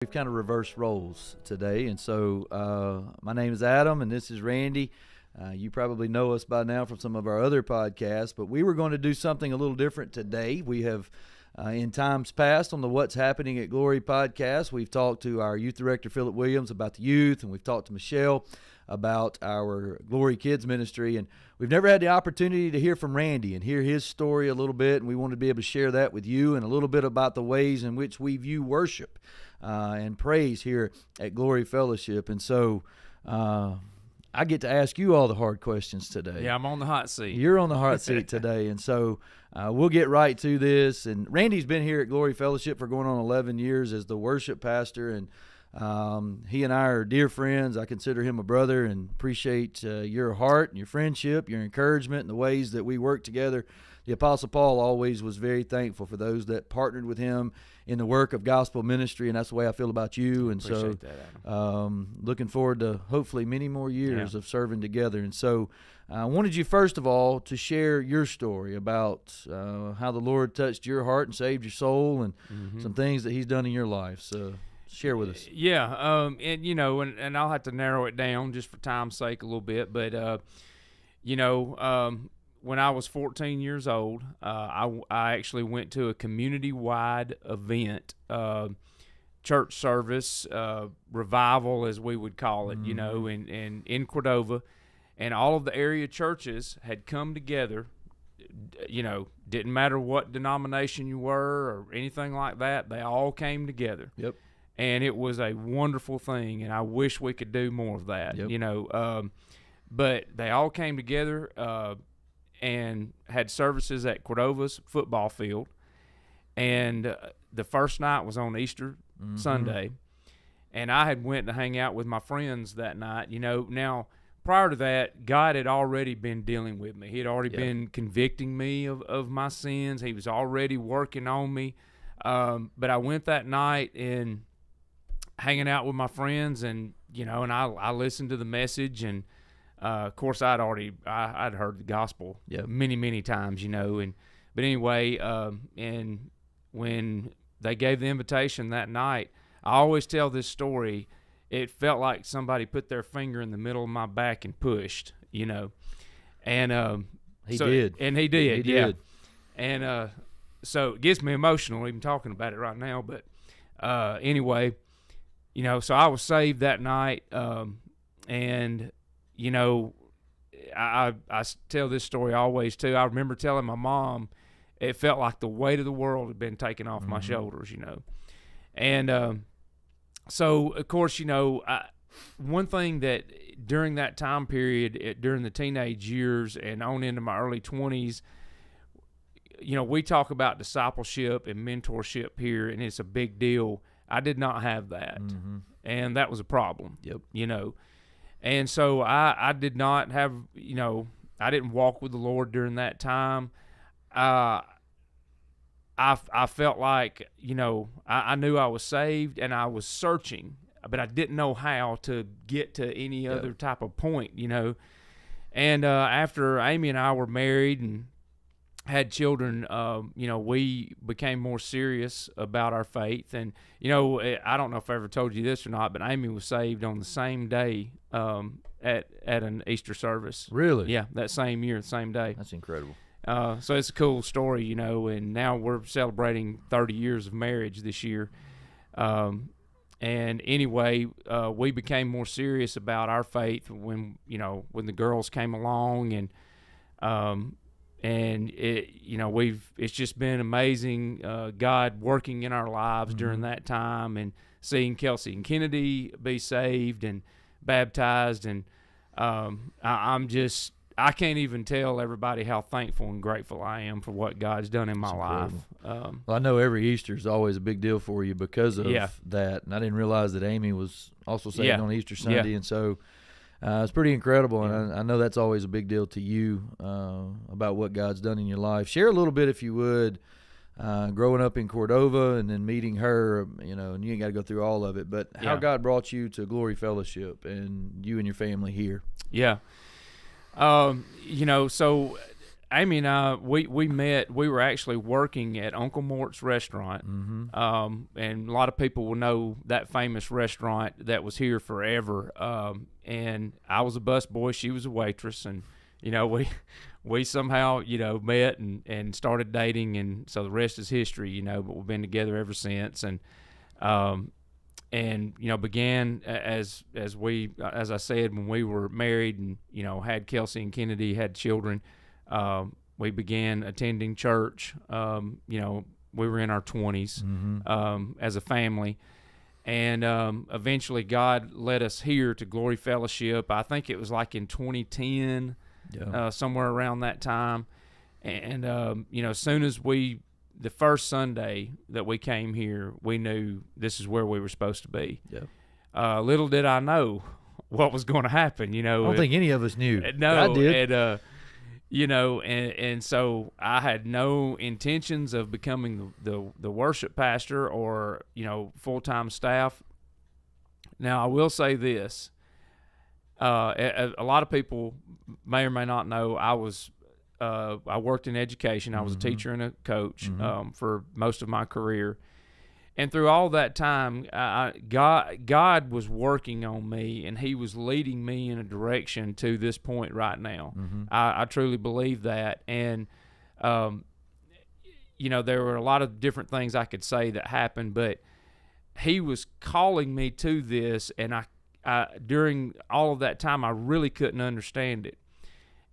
We've kind of reversed roles today, and so my name is Adam, and this is Randy. You probably know us by now from some of our other podcasts, but we were going to do something a little different today. We have, in times past, on the What's Happening at Glory podcast, we've talked to our youth director, Philip Williams, about the youth, and we've talked to Michelle about our Glory Kids ministry, and we've never had the opportunity to hear from Randy and hear his story a little bit, and we want to be able to share that with you and a little bit about the ways in which we view worship and praise here at Glory Fellowship. And so I get to ask you all the hard questions today. Yeah, I'm on the hot seat. You're on the hot seat today, and so we'll get right to this. And Randy's been here at Glory Fellowship for going on 11 years as the worship pastor, and he and I are dear friends. I consider him a brother and appreciate your heart and your friendship, your encouragement, and the ways that we work together. The Apostle Paul always was very thankful for those that partnered with him in the work of gospel ministry, and that's the way I feel about you. And appreciate that, looking forward to hopefully many more years of serving together. And so I wanted you, first of all, to share your story about how the Lord touched your heart and saved your soul, and some things that he's done in your life. So share with us. Yeah, and you know, and I'll have to narrow it down just for time's sake a little bit, but when I was 14 years old, I actually went to a community-wide event, church service, revival, as we would call it, in Cordova, and all of the area churches had come together. Didn't matter what denomination you were or anything like that, they all came together. Yep. And it was a wonderful thing, and I wish we could do more of that. Yep. But they all came together and had services at Cordova's football field. And the first night was on Easter Sunday. And I had went to hang out with my friends that night. Now, prior to that, God had already been dealing with me. He had already been convicting me of my sins. He was already working on me. But I went that night and hanging out with my friends, and I listened to the message, and of course I'd heard the gospel many times, but anyway, and when they gave the invitation that night, I always tell this story. It felt like somebody put their finger in the middle of my back and pushed, and he did, and so it gets me emotional even talking about it right now. But anyway, so I was saved that night, and I tell this story always too. I remember telling my mom it felt like the weight of the world had been taken off my shoulders, and so of course, one thing that during that time period, during the teenage years and on into my early 20s, we talk about discipleship and mentorship here, and it's a big deal. I did not have that, and that was a problem. Yep. And so I did not have, I didn't walk with the Lord during that time. I felt like, I knew I was saved and I was searching, but I didn't know how to get to any other type of point, And after Amy and I were married and had children, we became more serious about our faith. And, I don't know if I ever told you this or not, but Amy was saved on the same day at an Easter service. Really? Yeah, that same year, the same day. That's incredible. So it's a cool story, and now we're celebrating 30 years of marriage this year. And anyway, we became more serious about our faith when the girls came along, and it's just been amazing, God working in our lives during that time, and seeing Kelsey and Kennedy be saved and baptized, and I can't even tell everybody how thankful and grateful I am for what God's done in my life. Well, I know every Easter is always a big deal for you because of that, and I didn't realize that Amy was also saved on Easter Sunday, and so it's pretty incredible, and I know that's always a big deal to you about what God's done in your life. Share a little bit, if you would, growing up in Cordova and then meeting her, and you ain't got to go through all of it, but how God brought you to Glory Fellowship and you and your family here. Yeah. So Amy and I, we met. We were actually working at Uncle Mort's restaurant, and a lot of people will know that famous restaurant that was here forever. And I was a busboy, she was a waitress, and we somehow met and started dating, and so the rest is history. But we've been together ever since, and began as I said, when we were married and had Kelsey and Kennedy, had children. We began attending church. We were in our 20s as a family, and eventually God led us here to Glory Fellowship. I think it was like in 2010, somewhere around that time. And as soon as the first Sunday that we came here, we knew this is where we were supposed to be. Yeah. Little did I know what was going to happen. I don't think any of us knew. No, I did. And so I had no intentions of becoming the worship pastor or full-time staff. Now I will say this: a lot of people may or may not know I worked in education. I was a teacher and a coach for most of my career. And through all that time, God was working on me, and He was leading me in a direction to this point right now. I truly believe that. And, there were a lot of different things I could say that happened, but He was calling me to this, and I during all of that time, I really couldn't understand it.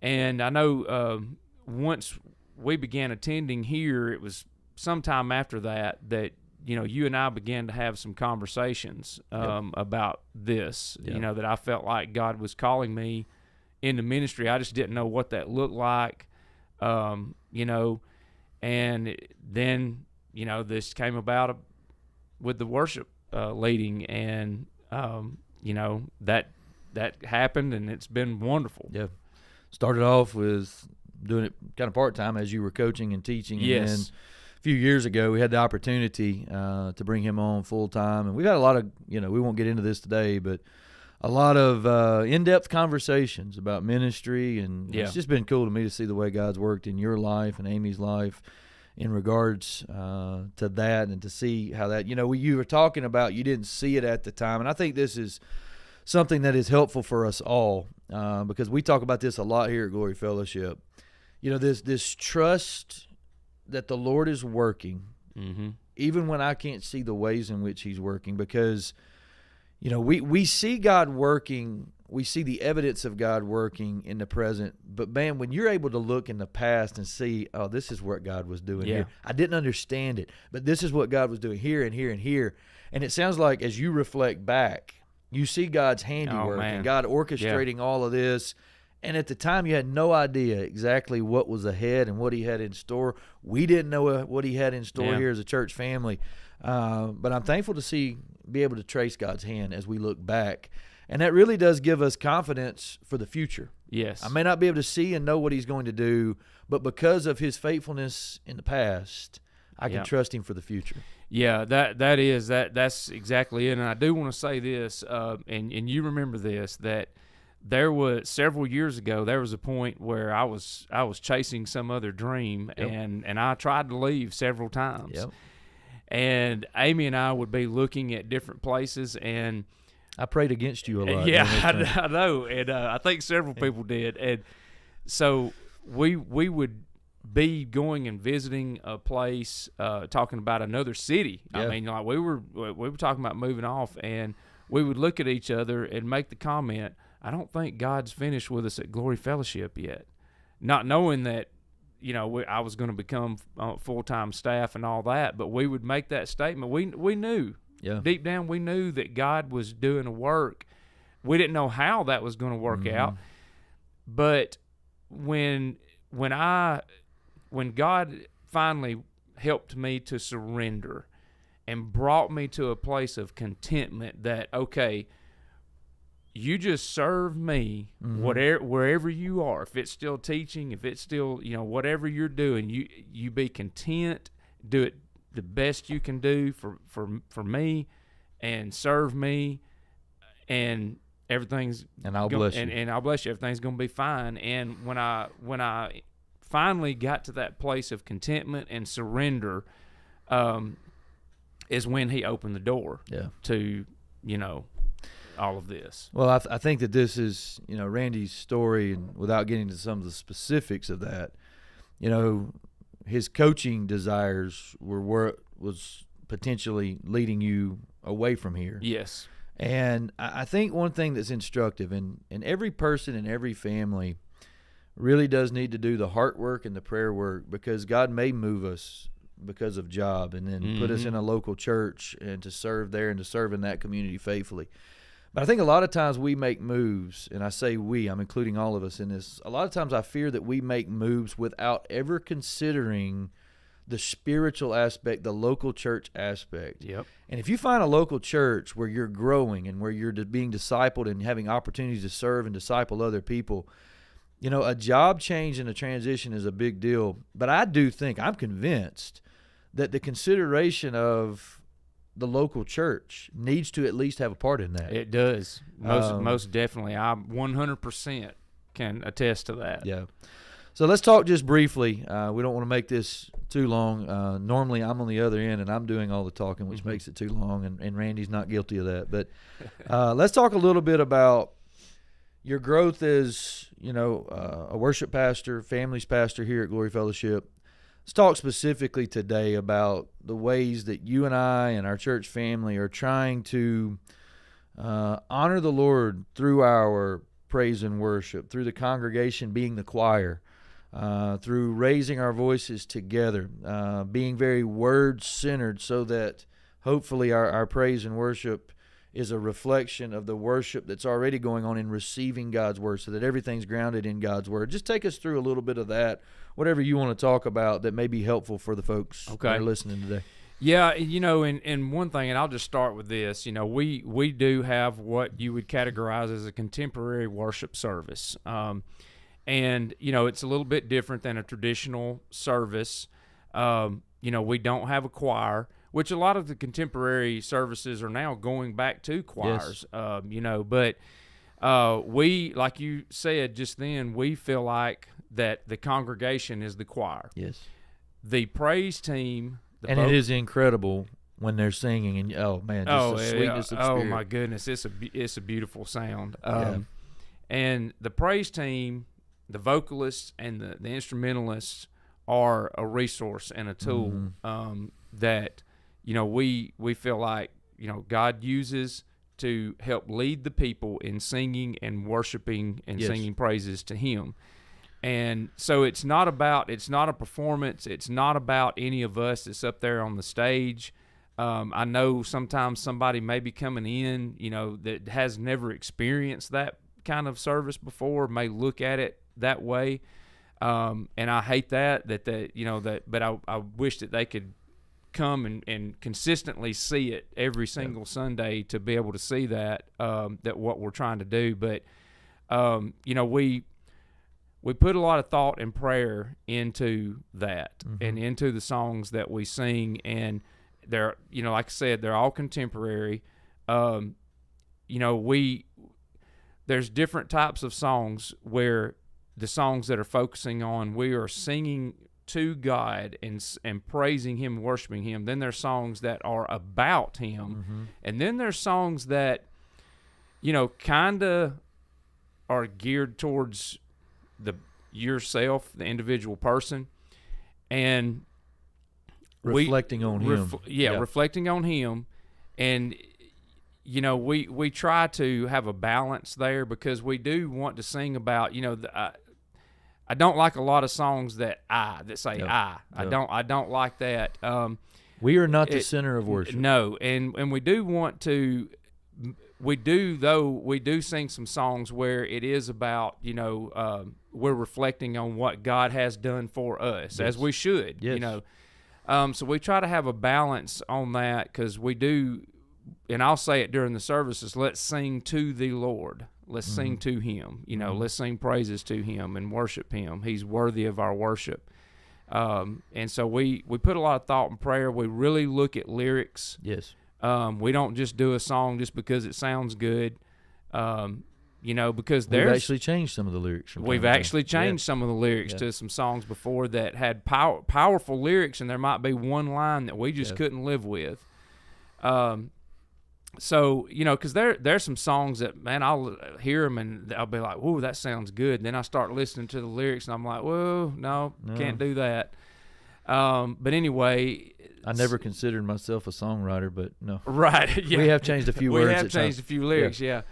And I know once we began attending here, it was sometime after that you and I began to have some conversations about this, that I felt like God was calling me into ministry. I just didn't know what that looked like, and then, this came about with the worship leading, and, that happened, and it's been wonderful. Yeah. Started off with doing it kind of part-time as you were coaching and teaching. Yes. And then a few years ago, we had the opportunity to bring him on full-time. And we've had a lot of, we won't get into this today, but a lot of in-depth conversations about ministry. And it's just been cool to me to see the way God's worked in your life and Amy's life in regards to that, and to see how that, you were talking about, you didn't see it at the time. And I think this is something that is helpful for us all, because we talk about this a lot here at Glory Fellowship. This trust that the Lord is working, even when I can't see the ways in which He's working, because, we see God working, we see the evidence of God working in the present, but man, when you're able to look in the past and see, oh, this is what God was doing here. I didn't understand it, but this is what God was doing here and here and here. And it sounds like as you reflect back, you see God's handiwork and God orchestrating all of this. And at the time, you had no idea exactly what was ahead and what He had in store. We didn't know what He had in store here as a church family. But I'm thankful to be able to trace God's hand as we look back. And that really does give us confidence for the future. Yes. I may not be able to see and know what He's going to do, but because of His faithfulness in the past, I can trust Him for the future. Yeah, that's exactly it. And I do want to say this, and you remember this, that there was several years ago, there was a point where I was chasing some other dream, and I tried to leave several times. And Amy and I would be looking at different places, and I prayed against you a lot. Yeah, I know, and I think several people did. And so we would be going and visiting a place, talking about another city. I mean, like we were talking about moving off, and we would look at each other and make the comment, I don't think God's finished with us at Glory Fellowship yet. Not knowing that, I was going to become full-time staff and all that, but we would make that statement. We knew, deep down, we knew that God was doing a work. We didn't know how that was going to work out, but when God finally helped me to surrender and brought me to a place of contentment that, okay, you just serve me wherever you are. If it's still teaching, if it's still, whatever you're doing, you be content, do it the best you can do for me, and serve me, and everything's and I'll bless you. And I'll bless you. Everything's going to be fine. And when I finally got to that place of contentment and surrender, is when he opened the door to, all of this. Well, I think that this is, Randy's story, and without getting into some of the specifics of that, his coaching desires were where it was potentially leading you away from here. Yes. And I think one thing that's instructive, and every person in every family really does need to do the heart work and the prayer work, because God may move us because of job and then put us in a local church and to serve there and to serve in that community faithfully. But I think a lot of times we make moves, and I say we, I'm including all of us in this. A lot of times I fear that we make moves without ever considering the spiritual aspect, the local church aspect. Yep. And if you find a local church where you're growing and where you're being discipled and having opportunities to serve and disciple other people, a job change and a transition is a big deal. But I do think, I'm convinced that the consideration of the local church needs to at least have a part in that. It does. Most definitely. I 100% can attest to that. Yeah. So let's talk just briefly. We don't want to make this too long. Normally I'm on the other end and I'm doing all the talking, which makes it too long, and Randy's not guilty of that. But let's talk a little bit about your growth as, a worship pastor, families pastor here at Glory Fellowship. Let's talk specifically today about the ways that you and I and our church family are trying to honor the Lord through our praise and worship, through the congregation being the choir, through raising our voices together, being very word-centered, so that hopefully our praise and worship is a reflection of the worship that's already going on in receiving God's word, so that everything's grounded in God's word. Just take us through a little bit of that, whatever you want to talk about that may be helpful for the folks that are listening today. Yeah, and one thing, and I'll just start with this, we do have what you would categorize as a contemporary worship service. And, it's a little bit different than a traditional service. We don't have a choir, which a lot of the contemporary services are now going back to choirs. Yes. But we, like you said just then, we feel like that the congregation is the choir. Yes. The praise team. And it is incredible when they're singing, and the sweetness of spirit. Oh my goodness, it's a beautiful sound. And the praise team, the vocalists and the instrumentalists are a resource and a tool that we feel like God uses to help lead the people in singing and worshiping and singing praises to Him. And so it's not a performance. It's not about any of us that's up there on the stage. I know sometimes somebody may be coming in, that has never experienced that kind of service before, may look at it that way. And I hate that, but I wish that they could come and consistently see it every single Sunday to be able to see that what we're trying to do. But, we put a lot of thought and prayer into that and into the songs that we sing. And they're, like I said, they're all contemporary. There's different types of songs where the songs that are focusing on, we are singing to God and praising Him, worshiping Him. Then there's songs that are about Him. And then there's songs that, kind of are geared towards yourself, the individual person, and reflecting on Him. Reflecting on Him. And we try to have a balance there, because we do want to sing about, I don't like a lot of songs that say I. I don't like that. We are not the center of worship. No, and we do want to. We do sing some songs where it is about, we're reflecting on what God has done for us, as we should, so we try to have a balance on that, because we do, and I'll say it during the services, let's sing to the Lord. Let's sing to Him, let's sing praises to Him and worship Him. He's worthy of our worship. And so we put a lot of thought and prayer. We really look at lyrics. Yes. We don't just do a song just because it sounds good. because We've actually changed some of the lyrics. We've actually changed some of the lyrics to some songs before that had powerful lyrics, and there might be one line that we just couldn't live with. So, because there's some songs that, man, I'll hear them and I'll be like, whoa, that sounds good. And then I start listening to the lyrics and I'm like, whoa, no. Can't do that. But anyway. I never considered myself a songwriter, but no. Right, yeah. We have changed a few words. We have changed a few lyrics, yeah.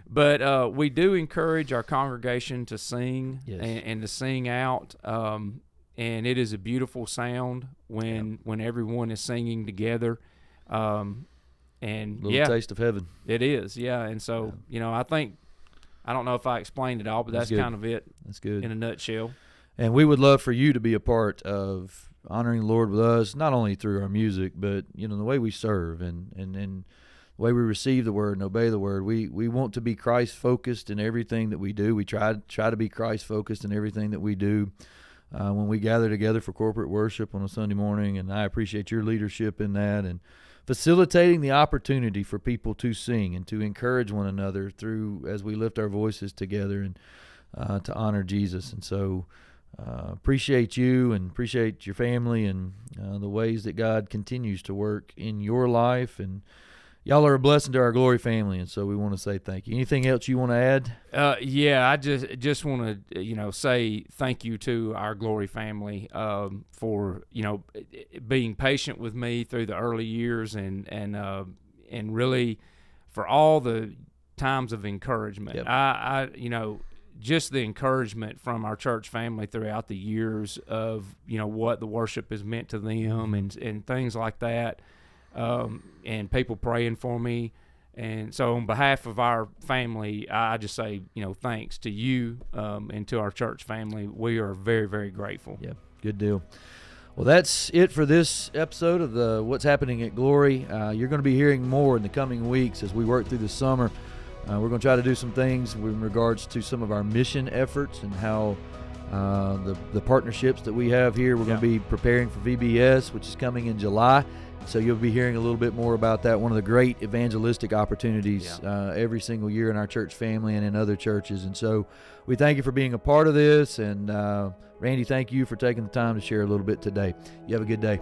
But we do encourage our congregation to sing and to sing out. And it is a beautiful sound when everyone is singing together. And little taste of heaven. It is, yeah. And so, I don't know if I explained it all, but that's kind of it. That's good. In a nutshell. And we would love for you to be a part of honoring the Lord with us, not only through our music, but, the way we serve and the way we receive the word and obey the word. We want to be Christ-focused in everything that we do. We try to be Christ-focused in everything that we do when we gather together for corporate worship on a Sunday morning, and I appreciate your leadership in that and facilitating the opportunity for people to sing and to encourage one another as we lift our voices together and to honor Jesus. And so appreciate you and appreciate your family and the ways that God continues to work in your life. And y'all are a blessing to our Glory family, and so we want to say thank you. Anything else you want to add? I just want to say thank you to our Glory family for being patient with me through the early years and really for all the times of encouragement. Yep. I just the encouragement from our church family throughout the years of what the worship has meant to them and things like that. And people praying for me. And so on behalf of our family, I just say, thanks to you and to our church family. We are very, very grateful. Yeah, good deal. Well, that's it for this episode of the What's Happening at Glory. You're going to be hearing more in the coming weeks as we work through the summer. We're going to try to do some things in regards to some of our mission efforts and how the partnerships that we have here. We're going to be preparing for VBS, which is coming in July. So you'll be hearing a little bit more about that, one of the great evangelistic opportunities every single year in our church family and in other churches. And so we thank you for being a part of this. And Randy, thank you for taking the time to share a little bit today. You have a good day.